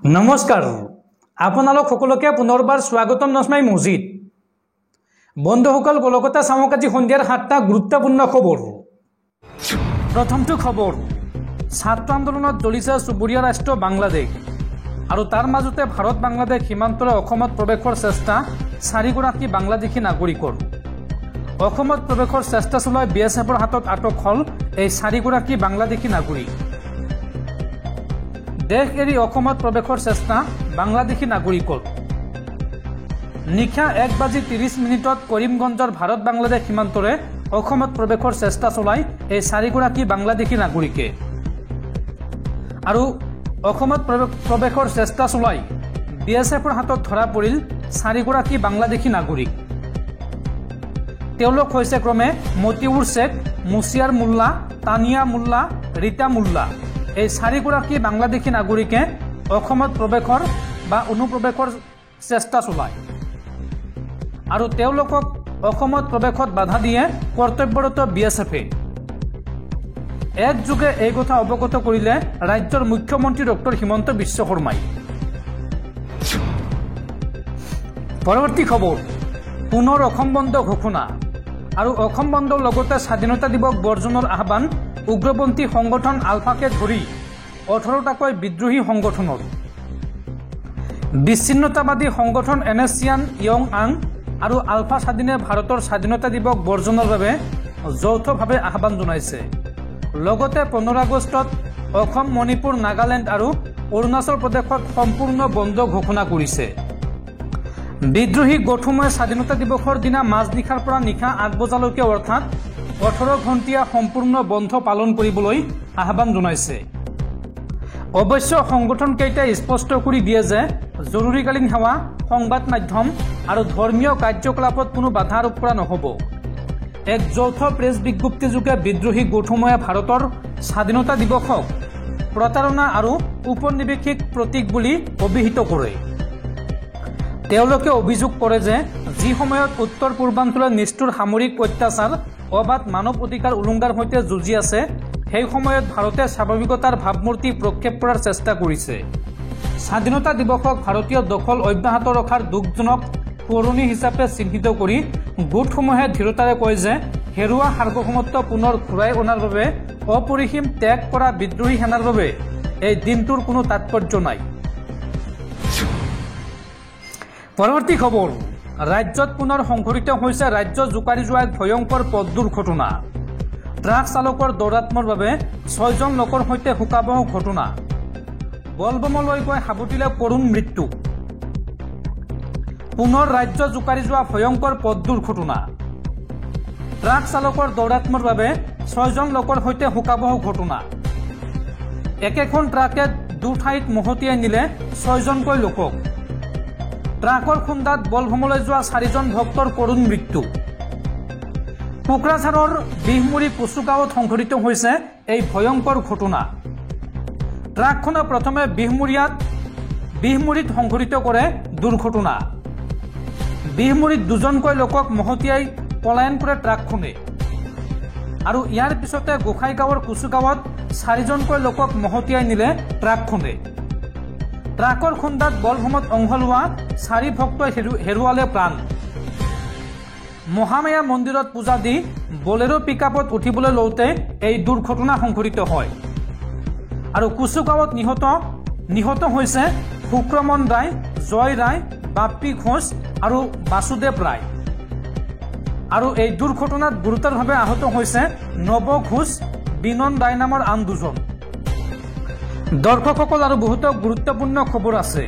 নমস্কাৰ আপোনালোক সকলোকে পুনৰবাৰ স্বাগতম নস্মাই মজিদ বন্ধুসকল কলকাতা চামক আজি সন্ধিয়াৰ 7টা গুৰুত্বপূৰ্ণ খবৰ প্ৰথমটো খবৰ ছাত্ৰ আন্দোলনত জ্বলিছে চুবুৰীয়া ৰাষ্ট্ৰ বাংলাদেশ আৰু তাৰ মাজতে ভাৰত বাংলাদেশ সীমান্তৰে অসমত প্ৰৱেশৰ চেষ্টা চাৰিগৰাকী বাংলাদেশী নাগৰিকৰ অসমত প্ৰৱেশৰ চেষ্টা চলাই বিএছএফৰ হাতত আটক হল এই চাৰিগৰাকী বাংলাদেশী নাগৰিক দেশ এৰি অসমত প্ৰৱেশৰ চেষ্টা বাংলাদেশী নাগৰিকৰ নিশা 1:30 কৰিমগঞ্জৰ ভাৰত বাংলাদেশ সীমান্তৰে অসমত প্ৰৱেশৰ চেষ্টা চলাই এই চাৰিগৰাকী বাংলাদেশী নাগৰিকে আৰু অসমত প্ৰৱেশৰ চেষ্টা চলাই বিএছএফৰ হাতত ধৰা পৰিল চাৰিগৰাকী বাংলাদেশী নাগৰিক তেওঁলোক হৈছে ক্ৰমে মতিউৰ শেখ মুছিয়াৰ মোল্লা তানিয়া মোল্লা ৰীতা মোল্লা এই চাৰিগৰাকী বাংলাদেশী নাগৰিকে অসমত প্ৰৱেশৰ বা অনুপ্ৰৱেশৰ চেষ্টা চলায় আৰু তেওঁলোকক অসমত প্ৰৱেশত বাধা দিয়ে কৰ্তব্যৰত বিএছএফে একযোগে এই কথা অৱগত কৰিলে ৰাজ্যৰ মুখ্যমন্ত্ৰী ডক্টৰ হিমন্ত বিশ্ব শৰ্মাই পৰৱৰ্তী খবৰ পুনৰ অসম বন্ধ ঘোষণা আৰু অসম বন্ধৰ লগতে স্বাধীনতা দিৱস বৰ্জনৰ আহ্বান উগ্ৰপন্থী সংগঠন আলফাকে ধৰি 18টাকৈ বিদ্ৰোহী সংগঠনৰ বিচ্ছিন্নতাবাদী সংগঠন এনএছচিয়ান ইয়ং আং আৰু আলফা স্বাধীনে ভাৰতৰ স্বাধীনতা দিৱস বৰ্জনৰ বাবে যৌথভাৱে আহ্বান জনাইছে লগতে 15 আগষ্টত অসম মণিপুৰ নাগালেণ্ড আৰু অৰুণাচল প্ৰদেশত সম্পূৰ্ণ বন্ধ ঘোষণা কৰিছে বিদ্ৰোহী গোটসমূহে স্বাধীনতা দিৱসৰ দিনা মাজনিশাৰ পৰা নিশা 8 বজালৈকে অৰ্থাৎ 18 ঘণ্টীয়া সম্পূৰ্ণ বন্ধ পালন কৰিবলৈ আহ্বান জনাইছে অৱশ্য সংগঠনকেইটাই স্পষ্ট কৰি দিয়ে যে জৰুৰীকালীন সেৱা সংবাদ মাধ্যম আৰু ধৰ্মীয় কাৰ্যকলাপত কোনো বাধা আৰোপ কৰা নহ'ব এক যৌথ প্ৰেছ বিজ্ঞপ্তিযোগে বিদ্ৰোহী গোটসমূহে ভাৰতৰ স্বাধীনতা দিৱসক প্ৰতাৰণা আৰু উপনিৱেশিক প্ৰতীক বুলি অভিহিত কৰে তেওঁলোকে অভিযোগ কৰে যে যি সময়ত উত্তৰ পূৰ্বাঞ্চলৰ নিষ্ঠুৰ সামৰিক অত্যাচাৰ অবাধ মানৱ অধিকাৰ উলংঘাৰ সৈতে যুঁজি আছে সেই সময়ত ভাৰতে স্বাভাৱিকতাৰ ভাৱমূৰ্তি প্ৰক্ষেপ কৰাৰ চেষ্টা কৰিছে স্বাধীনতা দিৱসক ভাৰতীয় দখল অব্যাহত ৰখাৰ দুখজনক পুৰণি হিচাপে চিহ্নিত কৰি গোটসমূহে দৃঢ়তাৰে কয় যে হেৰুৱা সাৰ্বভৌমত্ব পুনৰ ঘূৰাই অনাৰ বাবে অপৰিসীম ত্যাগ কৰা বিদ্ৰোহী সেনাৰ বাবে এই দিনটোৰ কোনো তাৎপৰ্য নাই পৰৱৰ্তী খবৰ ৰাজ্যত পুনৰ সংঘটিত হৈছে ৰাজ্য জোকাৰি যোৱা এক ভয়ংকৰ পথ দুৰ্ঘটনা ট্ৰাক চালকৰ দৌৰাত্মৰ বাবে 6জন লোকৰ সৈতে শোকাবহ ঘটনা বলবমলৈ গৈ সাৱটিলে কৰুণ মৃত্যু পুনৰ ৰাজ্য জোকাৰি যোৱা ভয়ংকৰ পথ দুৰ্ঘটনা ট্ৰাক চালকৰ দৌৰাত্মৰ বাবে 6জন লোকৰ সৈতে শোকাবহ ঘটনা একেখন ট্ৰাকে দুঠাইত মহতিয়াই নিলে 6জনকৈ লোকক ট্ৰাকৰ খুন্দাত বলভমলৈ যোৱা 4জন ভক্তৰ কৰুণ মৃত্যু কোকৰাঝাৰৰ বিহমুৰি কুচুগাঁৱত সংঘটিত হৈছে এই ভয়ংকৰ ঘটনা ট্ৰাকখনে প্ৰথমে বিহমুৰিত সংঘটিত কৰে দুৰ্ঘটনা বিহমুৰিত 2জনকৈ লোকক মহতিয়াই পলায়ন কৰে ট্ৰাকখনে আৰু ইয়াৰ পিছতে গোসাইগাঁৱৰ কুচুগাঁৱত 4জনকৈ লোকক মহতিয়াই নিলে ট্ৰাকখনে ট্ৰাকৰ খুন্দাত বলভমত অংশ লোৱা 4 ভক্তই হেৰুৱালে প্ৰাণ মহামায়া মন্দিৰত পূজা দি বলেৰো পিকআপত উঠিবলৈ লওঁতে এই দুৰ্ঘটনা সংঘটিত হয় আৰু কুচুগাঁৱত নিহত হৈছে শুক্ৰমন ৰায় জয় ৰায় বাপ্পী ঘোষ আৰু বাসুদেৱ ৰায় আৰু এই দুৰ্ঘটনাত গুৰুতৰভাৱে আহত হৈছে নৱ ঘোষ বিনন ৰায় নামৰ আন 2জন দৰ্শকসকল আৰু বহুতো গুৰুত্বপূৰ্ণ খবৰ আছে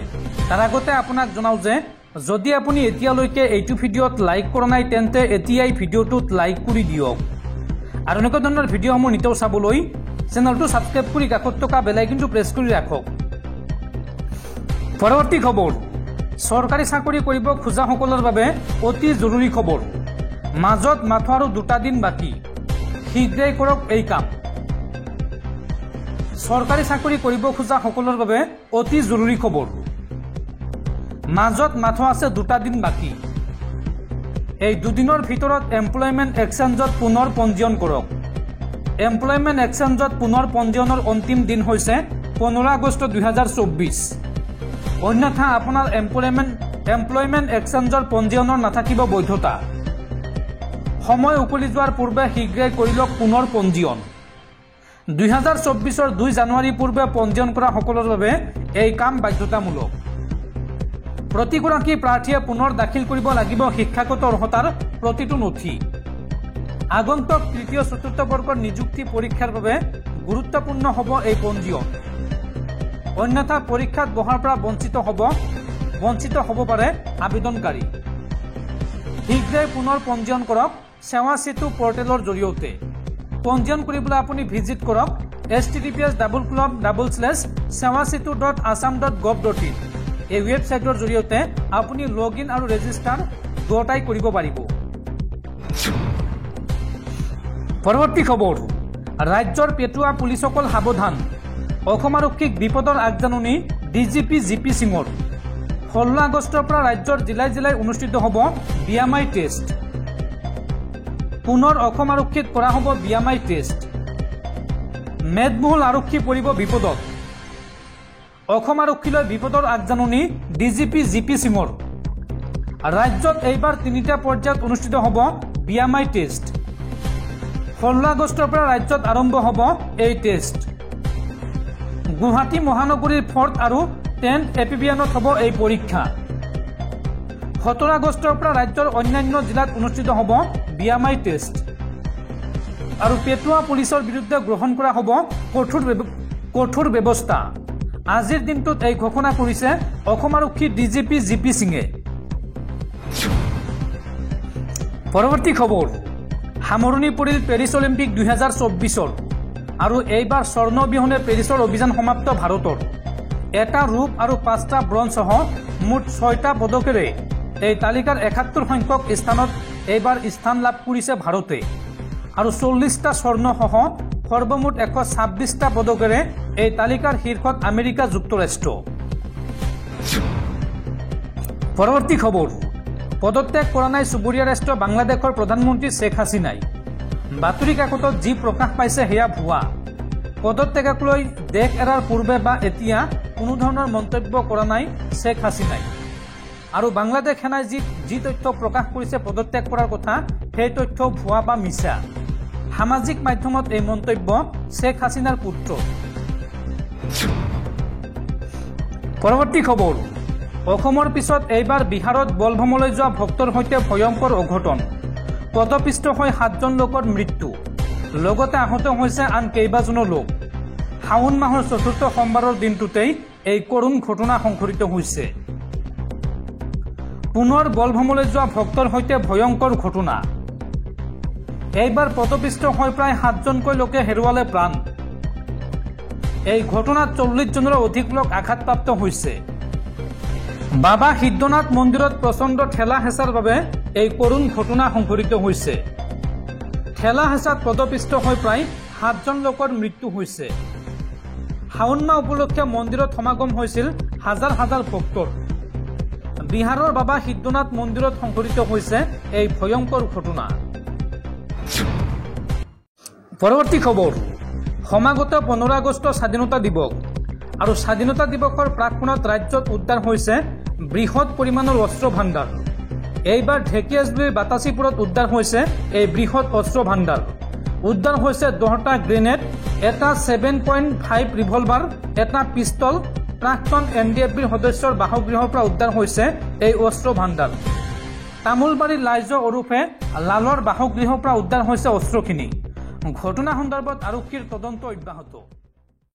তাৰ আগতে আপোনাক জনাও যে যদি আপুনি এতিয়ালৈকে এইটো ভিডিঅ'ত লাইক কৰা নাই তেন্তে এতিয়াই ভিডিঅ'টোত লাইক কৰি দিয়ক আৰু এনেকুৱা ধৰণৰ ভিডিঅ'সমূহ নিতৌ চাবলৈ চেনেলটো ছাবস্ক্ৰাইব কৰি কাষত থকা বেল আইকনটো প্ৰেছ কৰি ৰাখক পৰৱৰ্তী খবৰ চৰকাৰী চাকৰি কৰিব খোজাসকলৰ বাবে অতি জৰুৰী খবৰ মাজত মাথো আৰু 2টা দিন বাকী শীঘ্ৰেই কৰক এই কাম চৰকাৰী চাকৰি কৰিব খোজা সকলৰ বাবে অতি জৰুৰী খবৰ মাজত মাথো আছে 2টা দিন বাকী এই 2 দিনৰ ভিতৰত এমপ্লয়মেণ্ট এক্সচেঞ্জত পুনৰ পঞ্জীয়ন কৰক এমপ্লয়মেণ্ট এক্সচেঞ্জত পুনৰ পঞ্জীয়নৰ অন্তিম দিন হৈছে 15 আগষ্ট 2024 অন্যথা আপোনাৰ এমপ্লয়মেণ্ট এক্সচেঞ্জৰ পঞ্জীয়নৰ নাথাকিব বৈধতা। সময় উকলি যোৱাৰ পূৰ্বে শীঘ্ৰেই কৰি লওক পুনৰ পঞ্জীয়ন। 2024 2 জানুৱাৰী পূৰ্বে পঞ্জীয়ন কৰা সকলৰ বাবে এই কাম বাধ্যতামূলক। প্ৰতিগৰাকী প্ৰাৰ্থীয়ে পুনৰ দাখিল কৰিব লাগিব শিক্ষাগত অৰ্হতাৰ প্ৰতিটো নথি। আগন্তুক তৃতীয় চতুৰ্থ বৰ্গৰ নিযুক্তি পৰীক্ষাৰ বাবে গুৰুত্বপূৰ্ণ হ'ব এই পঞ্জীয়ন। অন্যথা পৰীক্ষাত বহাৰ পৰা বঞ্চিত হ'ব পাৰে আবেদনকাৰী। শীঘ্ৰেই পুনৰ পঞ্জীয়ন কৰক সেৱা সেতু পৰ্টেলৰ জৰিয়তে। পঞ্জীয়ন কৰিবলৈ আপুনি ভিজিট কৰক https://sewasetu.assam.gov.in এই ৱেবছাইটৰ জৰিয়তে আপুনি লগ ইন আৰু ৰেজিষ্টাৰ দুয়োটাই কৰিব পাৰিব। পৰৱৰ্তী খবৰ, ৰাজ্যৰ পেটুৱা পুলিচসকল সাৱধান, অসম আৰক্ষীক বিপদৰ আগজাননী ডিজিপি জিপি সিঙৰ। 16 আগষ্টৰ পৰা ৰাজ্যৰ জিলাই জিলাই অনুষ্ঠিত হ'ব BMI টেষ্ট। পুনৰ অসম আৰক্ষীত কৰা হ'ব BMI টেষ্ট। মেদমহল আৰক্ষী পৰিব বিপদত। অসম আৰক্ষীলৈ বিপদৰ আগজাননী ডিজিপি জিপি সিঙৰ। ৰাজ্যত এইবাৰ 3টা পৰ্যায়ত অনুষ্ঠিত হ'ব BMI টেষ্ট। 16 আগষ্টৰ পৰা ৰাজ্যত আৰম্ভ হ'ব এই টেষ্ট। গুৱাহাটী মহানগৰীৰ 4th আৰু 10th এপিবিএনত হ'ব এই পৰীক্ষা। 17 আগষ্টৰ পৰা ৰাজ্যৰ অন্যান্য জিলাত অনুষ্ঠিত হ'ব BMI টেষ্ট। আৰু পেটুৱা পুলিচৰ বিৰুদ্ধে গ্ৰহণ কৰা হ'ব কঠোৰ ব্যৱস্থা। আজিৰ দিনটোত এই ঘোষণা কৰিছে অসম আৰক্ষী ডিজিপি জিপি সিঙে। পৰৱৰ্তী খবৰ, সামৰণি পৰিল পেৰিছ অলিম্পিক 2024 আৰু এইবাৰ স্বৰ্ণ অবিহনে পেৰিছৰ অভিযান সমাপ্ত ভাৰতৰ। 1টা ৰূপ আৰু 5টা ব্ৰঞ্জ সহ মুঠ 6টা পদকেৰে এই তালিকাৰ 71 সংখ্যক স্থানত এইবাৰ স্থান লাভ কৰিছে ভাৰতে। আৰু 40টা স্বৰ্ণ সহ সৰ্বমুঠ 126টা পদকেৰে এই তালিকাৰ শীৰ্ষত আমেৰিকা যুক্তৰাষ্ট্ৰ। পৰৱৰ্তী খবৰ, পদত্যাগ কৰা নাই চুবুৰীয়া ৰাষ্ট্ৰ বাংলাদেশৰ প্ৰধানমন্ত্ৰী শ্বেখ হাছিনাই। বাতৰি কাকতত যি প্ৰকাশ পাইছে সেয়া ভুৱা। পদত্যাগক লৈ দেশ এৰাৰ পূৰ্বে বা এতিয়া কোনো ধৰণৰ মন্তব্য কৰা নাই শ্বেখ হাছিনাই। আৰু বাংলাদেশ সেনাই যি তথ্য প্ৰকাশ কৰিছে পদত্যাগ কৰাৰ কথা, সেই তথ্য ভুৱা বা মিছা। সামাজিক মাধ্যমত এই মন্তব্য শ্বেখ হাছিনাৰ পুত্ৰ। পৰৱৰ্তী খবৰ, অসমৰ পিছত এইবাৰ বিহাৰত বলভমলৈ যোৱা ভক্তৰ সৈতে ভয়ংকৰ অঘটন। পদপিষ্ট হৈ 7জন লোকৰ মৃত্যু, লগতে আহত হৈছে আন কেইবাজনো লোক। শাওন মাহৰ 4ৰ্থ সোমবাৰৰ দিনটোতেই এই কৰুণ ঘটনা সংঘটিত হৈছে। পুনৰ বলভমলৈ যোৱা ভক্তৰ সৈতে ভয়ংকৰ ঘটনা। এইবাৰ পদপিষ্ট হৈ প্ৰায় 7জনকৈ লোকে হেৰুৱালে প্ৰাণ। এই ঘটনাত 40জনৰো অধিক লোক আঘাতপ্ৰাপ্ত হৈছে। বাবা সিদ্ধনাথ মন্দিৰত প্ৰচণ্ড ঠেলা হেঁচাৰ বাবে এই কৰুণ ঘটনা সংঘটিত হৈছে। ঠেলা হেঁচাত পদপিষ্ট হৈ প্ৰায় 7জন লোকৰ মৃত্যু হৈছে। শাওন মাহ উপলক্ষে মন্দিৰত সমাগম হৈছিল হাজাৰ হাজাৰ ভক্তৰ। বিহাৰৰ বাবা সিদ্ধনাথ মন্দিৰত সংঘটিত হৈছে এই ভয়ংকৰ ঘটনা। পৰৱৰ্তী খবৰ, সমাগত 15 আগষ্ট স্বাধীনতা দিৱস আৰু স্বাধীনতা দিৱসৰ প্ৰাকক্ষণত ৰাজ্যত উদ্ধাৰ হৈছে বৃহৎ পৰিমাণৰ অস্ত্ৰ ভাণ্ডাৰ। এইবাৰ ঢেকিয়াজুলিৰ বাতাচীপুৰত উদ্ধাৰ হৈছে এই বৃহৎ অস্ত্ৰ ভাণ্ডাৰ। উদ্ধাৰ হৈছে 10টা গ্ৰেনেড, এটা 7.5 ৰিভলভাৰ, এটা পিষ্টল। প্ৰাক্তন NDFBৰ সদস্যৰ বাসগৃহৰ পৰা উদ্ধাৰ হৈছে এই অস্ত্ৰ ভাণ্ডাৰ। তামোলবাৰীৰ লাইজ ওৰফে লালৰ বাসগৃহৰ পৰা উদ্ধাৰ হৈছে অস্ত্ৰখিনি। ঘটনা সন্দৰ্ভত আৰক্ষীৰ তদন্ত অব্যাহত।